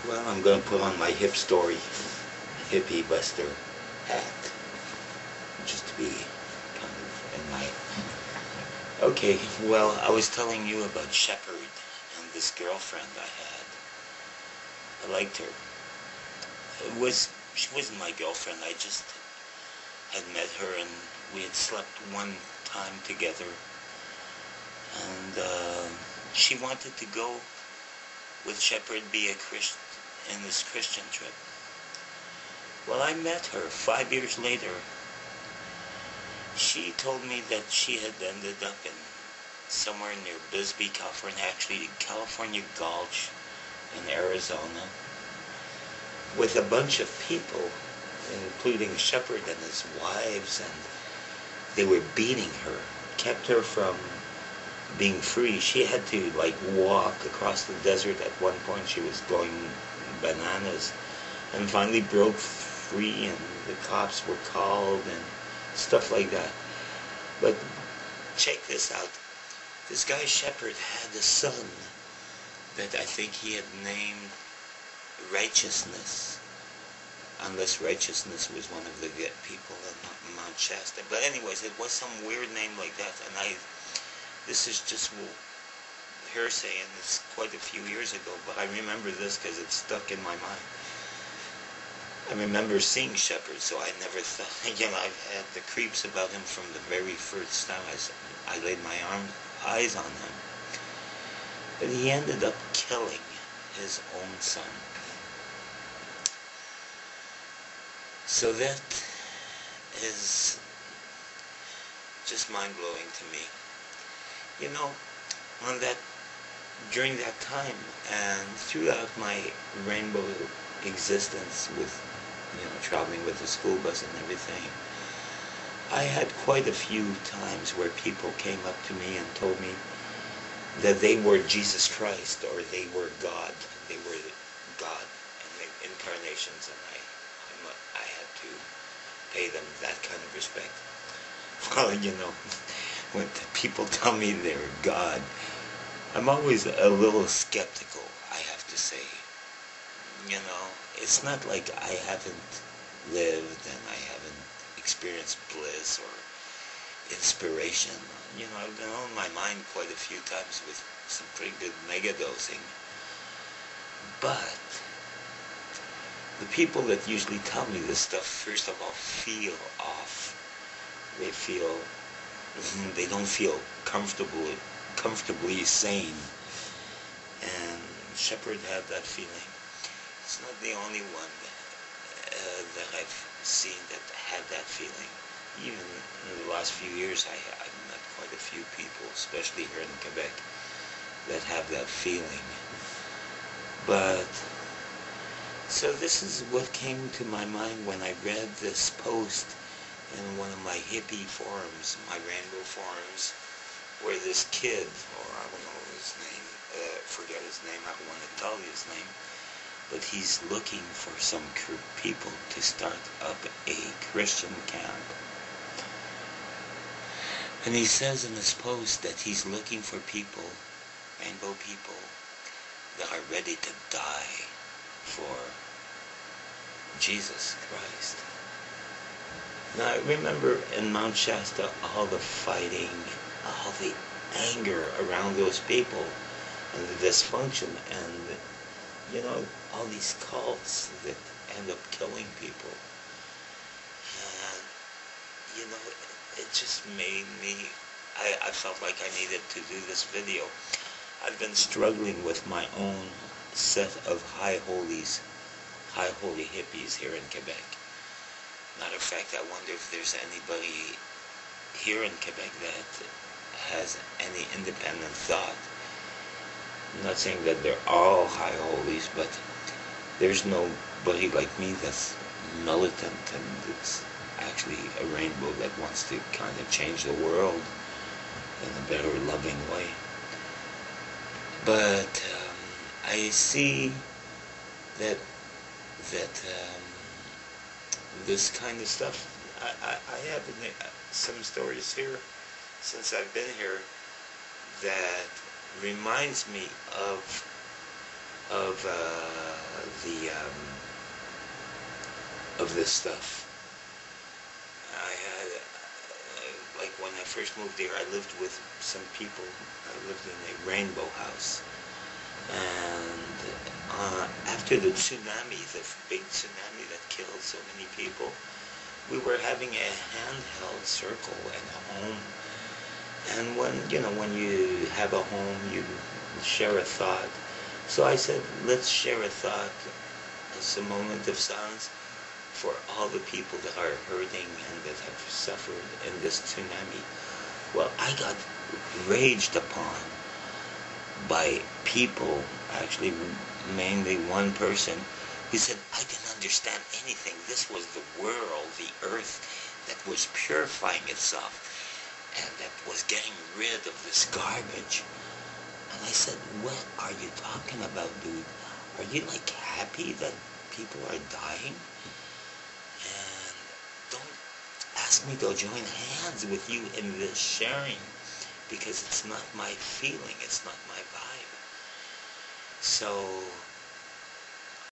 Well, I'm going to put on my hip story, hippie buster hat, just to be kind of in my... Okay, well, I was telling you about Shepperd and this girlfriend I had. I liked her. She wasn't my girlfriend, I just had met her and we had slept one time together. And she wanted to go with Shepperd, be a Christian in this Christian trip. Well, I met her 5 years later. She told me that she had ended up in somewhere near Bisbee, California, actually California Gulch in Arizona, with a bunch of people, including Shepperd and his wives, and they were beating her, kept her from being free. She had to walk across the desert at one point. She was going bananas and finally broke free, and the cops were called and stuff like that. But check this out. This guy Shepperd had a son that I think he had named Righteousness, unless Righteousness was one of the people in Mount Shasta. But anyways, it was some weird name like that, and this is just hearsay, and it's quite a few years ago, but I remember this because it's stuck in my mind. I remember seeing Shepperd, so I never thought, I've had the creeps about him from the very first time I laid my eyes on him. But he ended up killing his own son. So that is just mind-blowing to me. During that time and throughout my rainbow existence with, traveling with the school bus and everything, I had quite a few times where people came up to me and told me that they were Jesus Christ or they were God. They were God and the incarnations, and I had to pay them that kind of respect. Well, when people tell me they're God, I'm always a little skeptical, I have to say. It's not like I haven't lived and I haven't experienced bliss or inspiration. I've been on my mind quite a few times with some pretty good megadosing. But the people that usually tell me this stuff, first of all, feel off. They don't feel comfortably sane. And Shepperd had that feeling. It's not the only one that I've seen that had that feeling. Even in the last few years, I've met quite a few people, especially here in Quebec, that have that feeling. But, so this is what came to my mind when I read this post in one of my hippie forums, my rainbow forums, where this kid, or I don't know his name, forget his name, I don't want to tell you his name, but he's looking for some people to start up a Christian camp. And he says in his post that he's looking for people, rainbow people, that are ready to die for Jesus Christ. Now, I remember in Mount Shasta all the fighting, all the anger around those people, and the dysfunction, and, all these cults that end up killing people. And, it just made me, I felt like I needed to do this video. I've been struggling with my own set of high holy hippies here in Quebec. Matter of fact, I wonder if there's anybody here in Quebec that has any independent thought. I'm not saying that they're all high holies, but there's nobody like me that's militant and that's actually a rainbow that wants to kind of change the world in a better, loving way. But I see that this kind of stuff, I have some stories here since I've been here that reminds me of of the of this stuff. I had like when I first moved there, I lived with some people. I lived in a rainbow house, and after the tsunami, the big tsunami that killed so many people, we were having a handheld circle and a home. And when you have a home, you share a thought. So I said, let's share a thought, as a moment of silence for all the people that are hurting and that have suffered in this tsunami. Well, I got raged upon by people, actually mainly one person, who said, I didn't understand anything. This was the world, the earth, that was purifying itself and that was getting rid of this garbage. And I said, what are you talking about, dude? Are you like happy that people are dying? And don't ask me to join hands with you in this sharing, because it's not my feeling, it's not my vibe. So